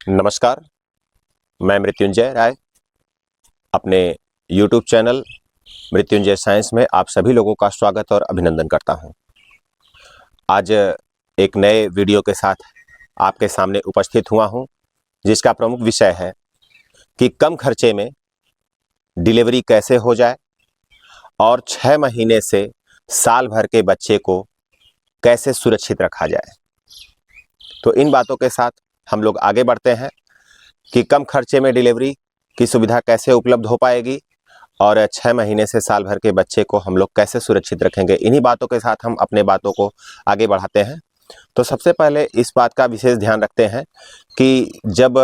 नमस्कार, मैं मृत्युंजय राय अपने YouTube चैनल मृत्युंजय साइंस में आप सभी लोगों का स्वागत और अभिनंदन करता हूं। आज एक नए वीडियो के साथ आपके सामने उपस्थित हुआ हूं, जिसका प्रमुख विषय है कि कम खर्चे में डिलीवरी कैसे हो जाए और 6 महीने से साल भर के बच्चे को कैसे सुरक्षित रखा जाए। तो इन बातों के साथ हम लोग आगे बढ़ते हैं कि कम खर्चे में डिलीवरी की सुविधा कैसे उपलब्ध हो पाएगी और 6 महीने से साल भर के बच्चे को हम लोग कैसे सुरक्षित रखेंगे। इन्हीं बातों के साथ हम अपने बातों को आगे बढ़ाते हैं। तो सबसे पहले इस बात का विशेष ध्यान रखते हैं कि जब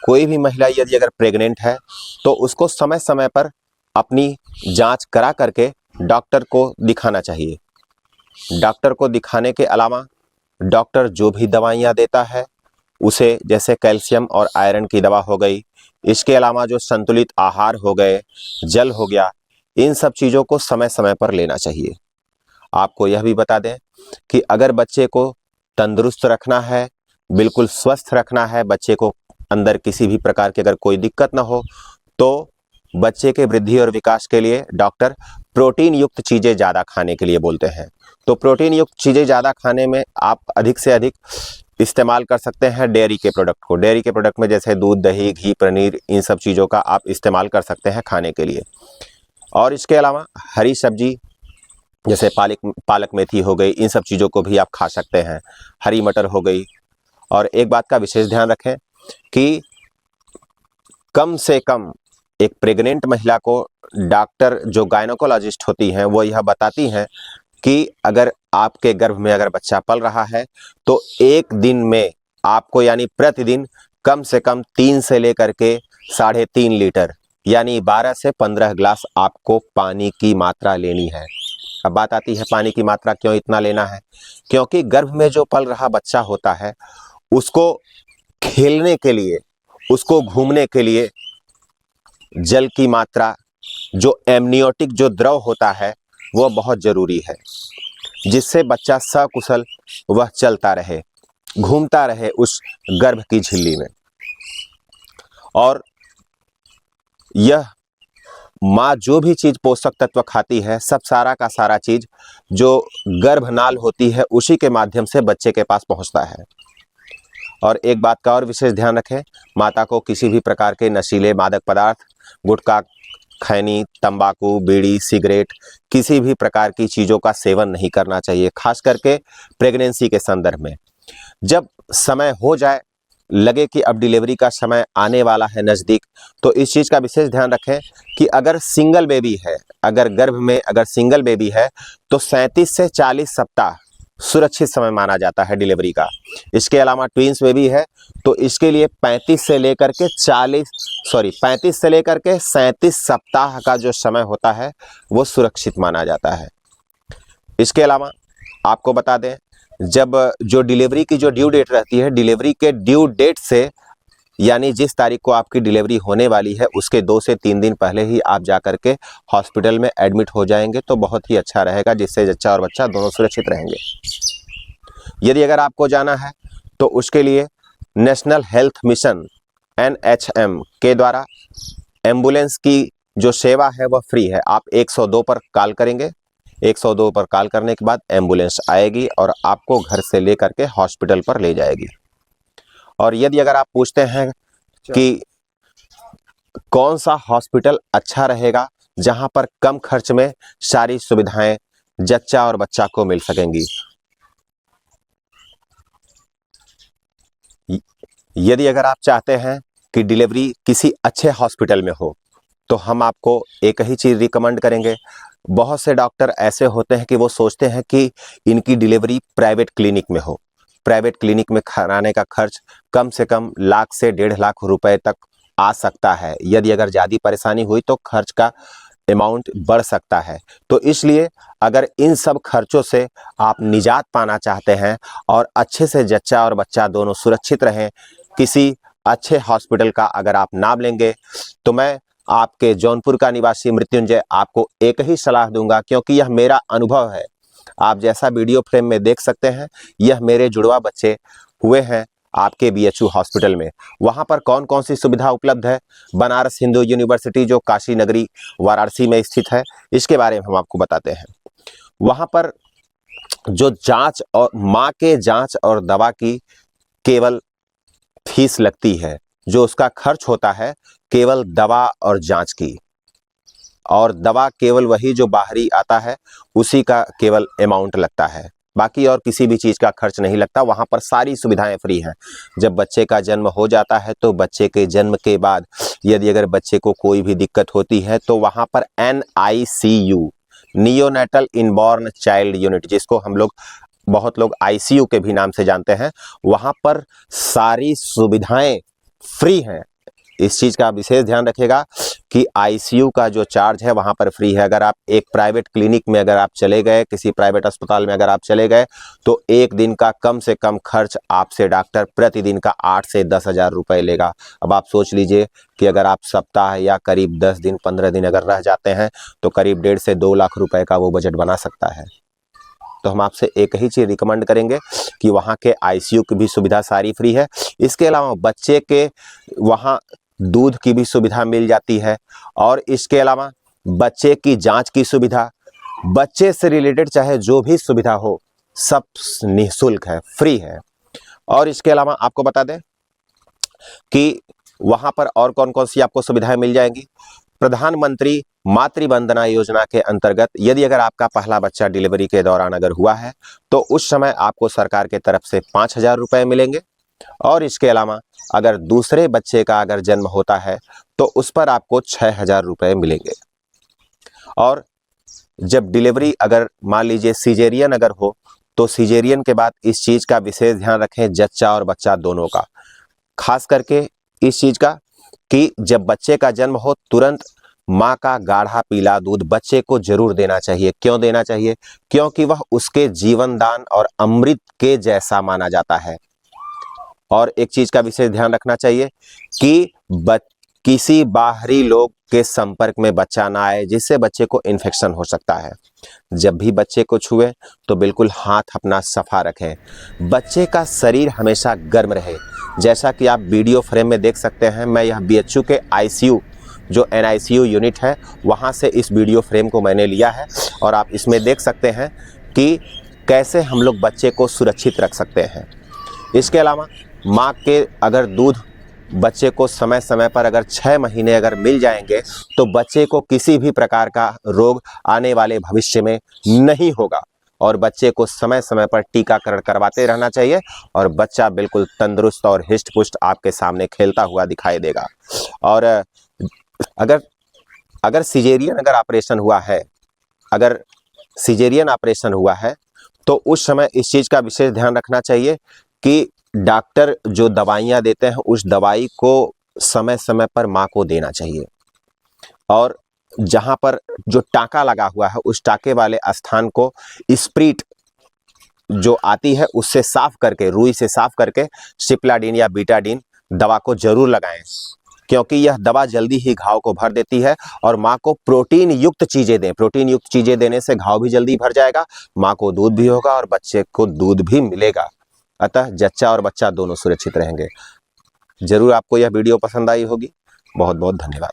कोई भी महिला यदि अगर प्रेग्नेंट है तो उसको समय समय पर अपनी जांच करा करके डॉक्टर को दिखाना चाहिए। डॉक्टर को दिखाने के अलावा डॉक्टर जो भी दवाइयाँ देता है उसे, जैसे कैल्शियम और आयरन की दवा हो गई, इसके अलावा जो संतुलित आहार हो गए, जल हो गया, इन सब चीज़ों को समय समय पर लेना चाहिए। आपको यह भी बता दें कि अगर बच्चे को तंदुरुस्त रखना है, बिल्कुल स्वस्थ रखना है, बच्चे को अंदर किसी भी प्रकार की अगर कोई दिक्कत ना हो, तो बच्चे के वृद्धि और विकास के लिए डॉक्टर प्रोटीन युक्त चीज़ें ज़्यादा खाने के लिए बोलते हैं। तो प्रोटीन युक्त चीज़ें ज़्यादा खाने में आप अधिक से अधिक इस्तेमाल कर सकते हैं डेयरी के प्रोडक्ट को। डेयरी के प्रोडक्ट में जैसे दूध, दही, घी, पनीर, इन सब चीज़ों का आप इस्तेमाल कर सकते हैं खाने के लिए। और इसके अलावा हरी सब्जी जैसे पालक मेथी हो गई, इन सब चीज़ों को भी आप खा सकते हैं। हरी मटर हो गई। और एक बात का विशेष ध्यान रखें कि कम से कम एक प्रेग्नेंट महिला को डॉक्टर जो गायनोकोलॉजिस्ट होती हैं वो यह बताती हैं कि अगर आपके गर्भ में अगर बच्चा पल रहा है तो एक दिन में आपको यानी प्रतिदिन कम से कम 3 से लेकर के 3.5 लीटर यानी 12 से 15 ग्लास आपको पानी की मात्रा लेनी है। अब बात आती है पानी की मात्रा क्यों इतना लेना है? क्योंकि गर्भ में जो पल रहा बच्चा होता है उसको खेलने के लिए, उसको घूमने के लिए जल की मात्रा, जो एमनियोटिक जो द्रव होता है वो बहुत जरूरी है, जिससे बच्चा सकुशल वह चलता रहे, घूमता रहे उस गर्भ की झिल्ली में। और यह माँ जो भी चीज़ पोषक तत्व खाती है, सब सारा का सारा चीज़ जो गर्भनाल होती है उसी के माध्यम से बच्चे के पास पहुँचता है। और एक बात का और विशेष ध्यान रखें, माता को किसी भी प्रकार के नशीले मादक पदार्थ, गुटखा, खैनी, तंबाकू, बीड़ी, सिगरेट, किसी भी प्रकार की चीज़ों का सेवन नहीं करना चाहिए, खास करके प्रेगनेंसी के संदर्भ में। जब समय हो जाए, लगे कि अब डिलीवरी का समय आने वाला है नज़दीक, तो इस चीज़ का विशेष ध्यान रखें कि अगर सिंगल बेबी है, अगर गर्भ में अगर सिंगल बेबी है तो 37 से 40 सप्ताह सुरक्षित समय माना जाता है डिलीवरी का। इसके अलावा ट्विंस बेबी है तो इसके लिए 35 से लेकर के 37 सप्ताह का जो समय होता है वो सुरक्षित माना जाता है। इसके अलावा आपको बता दें, जब जो डिलीवरी की जो ड्यू डेट रहती है, डिलीवरी के ड्यू डेट से यानी जिस तारीख को आपकी डिलीवरी होने वाली है उसके 2 से 3 दिन पहले ही आप जाकर के हॉस्पिटल में एडमिट हो जाएंगे तो बहुत ही अच्छा रहेगा, जिससे बच्चा और बच्चा दोनों सुरक्षित रहेंगे। यदि अगर आपको जाना है तो उसके लिए नेशनल हेल्थ मिशन NHM के द्वारा एम्बुलेंस की जो सेवा है वह फ्री है। आप 102 पर कॉल करेंगे, 102 पर कॉल करने के बाद एम्बुलेंस आएगी और आपको घर से लेकर के हॉस्पिटल पर ले जाएगी। और यदि अगर आप पूछते हैं कि कौन सा हॉस्पिटल अच्छा रहेगा जहां पर कम खर्च में सारी सुविधाएं जच्चा और बच्चा को मिल सकेंगी, यदि अगर आप चाहते हैं कि डिलीवरी किसी अच्छे हॉस्पिटल में हो तो हम आपको एक ही चीज़ रिकमेंड करेंगे। बहुत से डॉक्टर ऐसे होते हैं कि वो सोचते हैं कि इनकी डिलीवरी प्राइवेट क्लिनिक में हो। प्राइवेट क्लिनिक में कराने का खर्च कम से कम लाख से 1.5 लाख रुपए तक आ सकता है। यदि अगर ज़्यादा परेशानी हुई तो खर्च का अमाउंट बढ़ सकता है। तो इसलिए अगर इन सब खर्चों से आप निजात पाना चाहते हैं और अच्छे से जच्चा और बच्चा दोनों सुरक्षित रहें, किसी अच्छे हॉस्पिटल का अगर आप नाम लेंगे तो मैं आपके जौनपुर का निवासी मृत्युंजय आपको एक ही सलाह दूंगा, क्योंकि यह मेरा अनुभव है। आप जैसा वीडियो फ्रेम में देख सकते हैं, यह मेरे जुड़वा बच्चे हुए हैं। आपके बीएचयू हॉस्पिटल में, वहाँ पर कौन कौन सी सुविधा उपलब्ध है। बनारस हिंदू यूनिवर्सिटी जो काशी नगरी वाराणसी में स्थित है, इसके बारे में हम आपको बताते हैं। वहाँ पर जो जांच और माँ के जांच और दवा की केवल फीस लगती है, जो उसका खर्च होता है केवल दवा और जांच की, और दवा केवल वही जो बाहरी आता है उसी का केवल अमाउंट लगता है, बाकी और किसी भी चीज़ का खर्च नहीं लगता। वहाँ पर सारी सुविधाएं फ्री हैं। जब बच्चे का जन्म हो जाता है तो बच्चे के जन्म के बाद यदि अगर बच्चे को कोई भी दिक्कत होती है तो वहाँ पर NICU, neonatal inborn child unit, जिसको हम लोग बहुत लोग ICU के भी नाम से जानते हैं, वहाँ पर सारी सुविधाएं फ्री हैं। इस चीज़ का विशेष ध्यान रखिएगा कि ICU का जो चार्ज है वहाँ पर फ्री है। अगर आप एक प्राइवेट क्लिनिक में अगर आप चले गए, किसी प्राइवेट अस्पताल में अगर आप चले गए, तो एक दिन का कम से कम खर्च आपसे डॉक्टर प्रतिदिन का 8 से 10 हज़ार रुपये लेगा। अब आप सोच लीजिए कि अगर आप सप्ताह या करीब 10 दिन 15 दिन अगर रह जाते हैं तो करीब 1.5 से 2 लाख रुपए का वो बजट बना सकता है। तो हम आपसे एक ही चीज़ रिकमेंड करेंगे कि वहाँ के ICU की भी सुविधा सारी फ्री है। इसके अलावा बच्चे के वहाँ दूध की भी सुविधा मिल जाती है, और इसके अलावा बच्चे की जांच की सुविधा, बच्चे से रिलेटेड चाहे जो भी सुविधा हो सब निःशुल्क है, फ्री है। और इसके अलावा आपको बता दें कि वहाँ पर और कौन कौन सी आपको सुविधाएं मिल जाएंगी। प्रधानमंत्री मातृ वंदना योजना के अंतर्गत यदि अगर आपका पहला बच्चा डिलीवरी के दौरान अगर हुआ है तो उस समय आपको सरकार के तरफ से 5,000 रुपये मिलेंगे, और इसके अलावा अगर दूसरे बच्चे का अगर जन्म होता है तो उस पर आपको 6,000 रुपये मिलेंगे। और जब डिलीवरी अगर मान लीजिए सिजेरियन अगर हो तो सिजेरियन के बाद इस चीज़ का विशेष ध्यान रखें, जच्चा और बच्चा दोनों का, खास करके इस चीज़ का कि जब बच्चे का जन्म हो तुरंत माँ का गाढ़ा पीला दूध बच्चे को जरूर देना चाहिए। क्यों देना चाहिए? क्योंकि वह उसके जीवन दान और अमृत के जैसा माना जाता है। और एक चीज का विशेष ध्यान रखना चाहिए कि किसी बाहरी लोग के संपर्क में बच्चा ना आए, जिससे बच्चे को इन्फेक्शन हो सकता है। जब भी बच्चे को छुए तो बिल्कुल हाथ अपना सफा रखें। बच्चे का शरीर हमेशा गर्म रहे। जैसा कि आप वीडियो फ्रेम में देख सकते हैं, मैं यह BHU के ICU जो NICU यूनिट है वहाँ से इस वीडियो फ्रेम को मैंने लिया है, और आप इसमें देख सकते हैं कि कैसे हम लोग बच्चे को सुरक्षित रख सकते हैं। इसके अलावा माँ के अगर दूध बच्चे को समय समय पर अगर 6 महीने अगर मिल जाएंगे तो बच्चे को किसी भी प्रकार का रोग आने वाले भविष्य में नहीं होगा, और बच्चे को समय समय पर टीकाकरण करवाते रहना चाहिए, और बच्चा बिल्कुल तंदुरुस्त और हिष्ट पुष्ट आपके सामने खेलता हुआ दिखाई देगा। और अगर सिजेरियन अगर ऑपरेशन हुआ है, अगर सिजेरियन ऑपरेशन हुआ है तो उस समय इस चीज़ का विशेष ध्यान रखना चाहिए कि डॉक्टर जो दवाइयाँ देते हैं उस दवाई को समय समय पर माँ को देना चाहिए, और जहाँ पर जो टाँका लगा हुआ है उस टाँके वाले स्थान को स्प्रीट जो आती है उससे साफ करके, रुई से साफ करके सिप्लाडीन या बीटाडीन दवा को जरूर लगाएं, क्योंकि यह दवा जल्दी ही घाव को भर देती है। और माँ को प्रोटीन युक्त चीज़ें दें। प्रोटीन युक्त चीज़ें देने से घाव भी जल्दी भर जाएगा, माँ को दूध भी होगा और बच्चे को दूध भी मिलेगा। अतः जच्चा और बच्चा दोनों सुरक्षित रहेंगे। जरूर आपको यह वीडियो पसंद आई होगी। बहुत बहुत धन्यवाद।